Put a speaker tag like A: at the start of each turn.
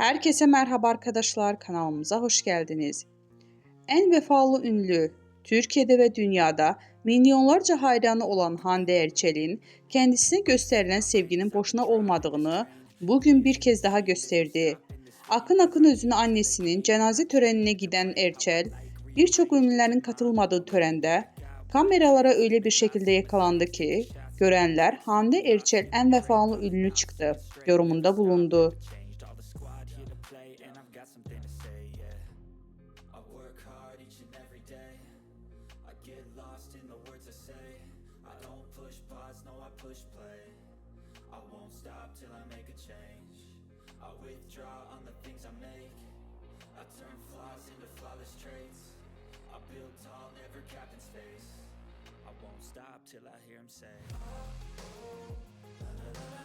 A: Herkese merhaba arkadaşlar, kanalımıza hoş geldiniz. En vefalı ünlü, Türkiye'de ve dünyada milyonlarca hayranı olan Hande Erçel'in kendisine gösterilen sevginin boşuna olmadığını bugün bir kez daha gösterdi. Akın akın özünü annesinin cenaze törenine giden Erçel, birçok ünlülerin katılmadığı törende kameralara öyle bir şekilde yakalandı ki, görenler Hande Erçel en vefalı ünlü çıktı yorumunda bulundu.
B: I work hard each and every day. I get lost in the words I say. I don't push pause, no I push play. I won't stop till I make a change. I withdraw on the things I make. I turn flaws into flawless traits. I build tall, never capped in space. I won't stop till I hear him say, la, la, la, la.